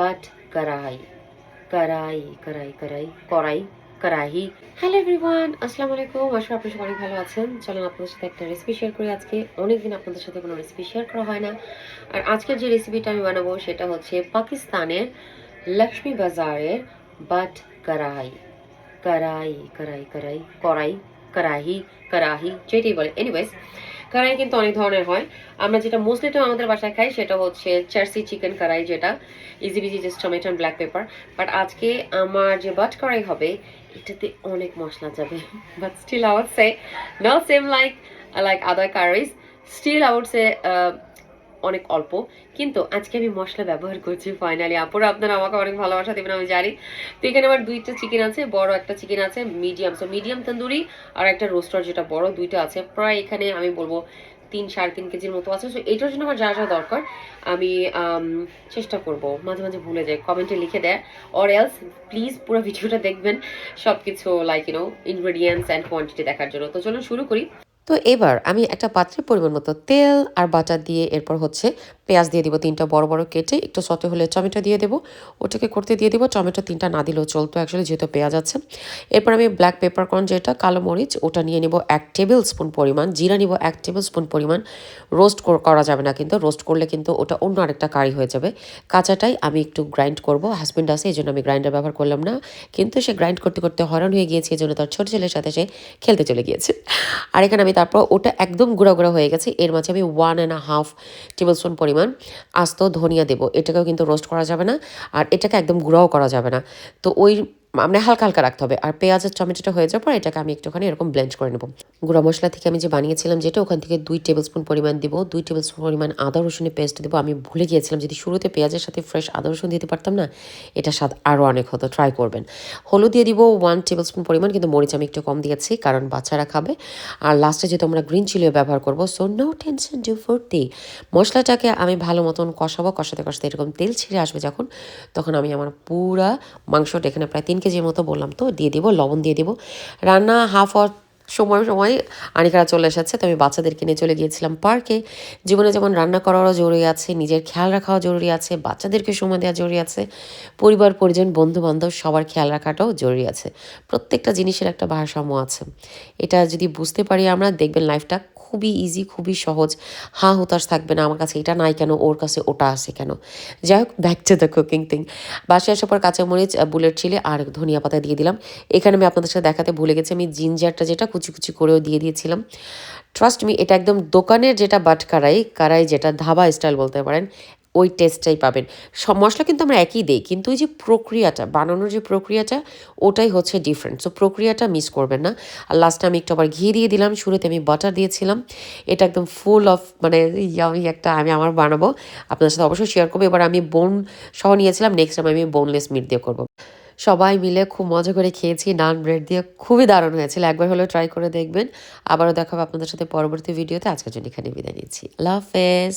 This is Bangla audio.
but karai, karai, karai, karai, korai, karahi. Hello everyone, আসসালামু আলাইকুম। আশা আপনারা সবাই ভালো আছেন। চলুন আপনাদের সাথে একটা রেসিপি শেয়ার করি আজকে। অনেকদিন আপনাদের সাথে কোনো রেসিপি শেয়ার করা হয় না। আর আজকের যে রেসিপিটা আমি বানাবো সেটা হচ্ছে পাকিস্তানের লক্ষ্মী বাজারের বাট কড়াই, কড়াই, কড়াই, কড়াই, কড়াই, কড়াহি, কড়াহি, যেটাই বলে। এনিওয়েজ, কড়াই কিন্তু অনেক ধরনের হয়। আমরা যেটা মোস্টলি তো আমাদের বাসায় খাই সেটা হচ্ছে চার্সি চিকেন কড়াই, যেটা easy busy just tomato and black pepper. But আজকে আমার যে বাট কড়াই হবে এটাতে অনেক মশলা যাবে। But still I would say no same like other curries, still I would say অনেক অল্প। কিন্তু আজকে আমি মশলা ব্যবহার করছি ফাইনালি। আপুরা আপনারা আমাকে অনেক ভালোবাসা দেবেন আমি জানি। তো এখানে আমার দুইটা চিকেন আছে, বড় একটা চিকেন আছে, মিডিয়াম, সো মিডিয়াম তন্দুরি, আর একটা রোস্টার যেটা বড়, দুইটা আছে। প্রায় এখানে আমি বলবো 3-3.5 কেজির মতো আছে। সো এটার জন্য আমার যা যা দরকার আমি চেষ্টা করব, মাঝে মাঝে ভুলে যাই, কমেন্টে লিখে দেয়। অর এলস প্লিজ পুরো ভিডিওটা দেখবেন সব কিছু লাইক ইনগ্রেডিয়েন্টস অ্যান্ড কোয়ান্টিটি দেখার জন্য। তো চলুন শুরু করি। তো এবার আমি একটা পাত্রে পরিমাণ মতো তেল আর বাটার দিয়ে এরপর হচ্ছে পেঁয়াজ দিয়ে দিব 3টা বড় বড় কেটে, একটু সতে হলে টমেটো দিয়ে দেবো, ওটাকে করতে দিয়ে দেবো। টমেটো 3টা না দিলেও চলতো অ্যাকচুয়ালি, যেহেতু পেঁয়াজ আছে। এরপর আমি ব্ল্যাক পেপারকর্ন, যেটা কালো মরিচ, ওটা নিয়ে নেব 1 টেবিল স্পুন পরিমাণ, জিরা নিব 1 টেবিল স্পুন পরিমাণ। রোস্ট করা যাবে না, কিন্তু রোস্ট করলে কিন্তু ওটা অন্য আরেকটা কারি হয়ে যাবে। কাঁচাটাই আমি একটু গ্রাইন্ড করব, হাজব্যান্ড আছে এই জন্য আমি গ্রাইন্ডার ব্যবহার করলাম না, কিন্তু সে গ্রাইন্ড করতে করতে হয়রান হয়ে গিয়েছে, এই জন্য তার ছোটো ছেলের সাথে সে খেলতে চলে গিয়েছে। আর এখানে আমি তারপর ওটা একদম গুঁড়া গুঁড়া হয়ে গেছে, এর মাঝে আমি 1.5 টেবিল স্পুন পরিমাণ আস্ত ধনিয়া দেবো। এটাকেও কিন্তু রোস্ট করা যাবে না, আর এটাকে একদম গুঁড়াও করা যাবে না। তো ওই মানে হালকা হালকা রাখতে হবে। আর পেঁয়াজের টমেটোটা হয়ে যাওয়ার পর এটাকে আমি একটুখানি এরকম ব্লেন্ড করে নেব। গুঁড়া মশলা থেকে আমি যে বানিয়েছিলাম যেটা, ওখান থেকে 2 টেবিল স্পুন পরিমাণ দিব, 2 টেবিল স্পুন পরিমাণ আদা রসুনের পেস্ট দেবো। আমি ভুলে গিয়েছিলাম, যদি শুরুতে পেঁয়াজের সাথে ফ্রেশ আদা রসুন দিতে পারতাম না, এটা স্বাদ আরও অনেক হতো, ট্রাই করবেন। হলুদ দিয়ে দিব 1 টেবিল স্পুন পরিমাণ, কিন্তু মরিচ আমি একটু কম দিয়েছি কারণ বাচ্চারা খাবে। আর লাস্টে যেহেতু আমরা গ্রিন চিলিও ব্যবহার করবো, সো নো টেনশন, ডু ফুর্তি। মশলাটাকে আমি ভালো মতন কষাবো, কষাতে কষাতে এরকম তেল ছিঁড়ে আসবে যখন, তখন আমি আমার পুরা মাংসটা, এখানে প্রায় 3 কেজির মতো বললাম, তো দিয়ে দিব, লবণ দিয়ে দিব। রান্না হাফ আওয়ার সময় আনিকারা চলে এসেছে, তো আমি বাচ্চাদেরকে নিয়ে চলে গিয়েছিলাম পার্কে। জীবনে যেমন রান্না করারও জরুরি আছে, নিজের খেয়াল রাখাও জরুরি আছে, বাচ্চাদেরকে সময় দেওয়া জরুরি আছে, পরিবার পরিজন বন্ধু বান্ধব সবার খেয়াল রাখাটাও জরুরি আছে। প্রত্যেকটা জিনিসের একটা ভারসাম্য আছে। এটা যদি বুঝতে পারি আমরা, দেখবেন লাইফটা খুবই ইজি, খুবই সহজ। হুতাশ থাকবে না, আমার কাছে এটা নাই কেন, ওর কাছে ওটা আছে কেন। যাই হোক, back to the cooking thing. বাসায় আসার পর কাঁচামরিচ, বুলেট চিলি আর ধনিয়া পাতা দিয়ে দিলাম। এখানে আমি আপনাদের সাথে দেখাতে ভুলে গেছি, আমি জিঞ্জারটা যেটা কুচি কুচি করেও দিয়ে দিয়েছিলাম। ট্রাস্ট মি, এটা একদম দোকানের যেটা বাট কারাই যেটা ধাবা স্টাইল বলতে পারেন, ওই টেস্টটাই পাবেন। সব মশলা কিন্তু আমরা একই দিই, কিন্তু ওই যে প্রক্রিয়াটা, বানানোর যে প্রক্রিয়াটা, ওটাই হচ্ছে ডিফারেন্ট। সো প্রক্রিয়াটা মিস করবেন না। আর লাস্টে আমি একটু আবার ঘি দিয়ে দিলাম, শুরুতে আমি বাটার দিয়েছিলাম। এটা একদম ফুল অফ মানে ইয়ামি একটা, আমি আমার বানাবো, আপনাদের সাথে অবশ্যই শেয়ার করবো। এবার আমি বোন সহ নিয়েছিলাম, নেক্সট টাইম আমি বোনলেস মিট দিয়ে করবো। সবাই মিলে খুব মজা করে খেয়েছি নান ব্রেড দিয়ে, খুবই দারুণ হয়েছিল। একবার হলেও ট্রাই করে দেখবেন। আবারও দেখাবো আপনাদের সাথে পরবর্তী ভিডিওতে। আজকের জন্য এখানে বিদায় নিচ্ছি। আল্লাহ হাফেজ।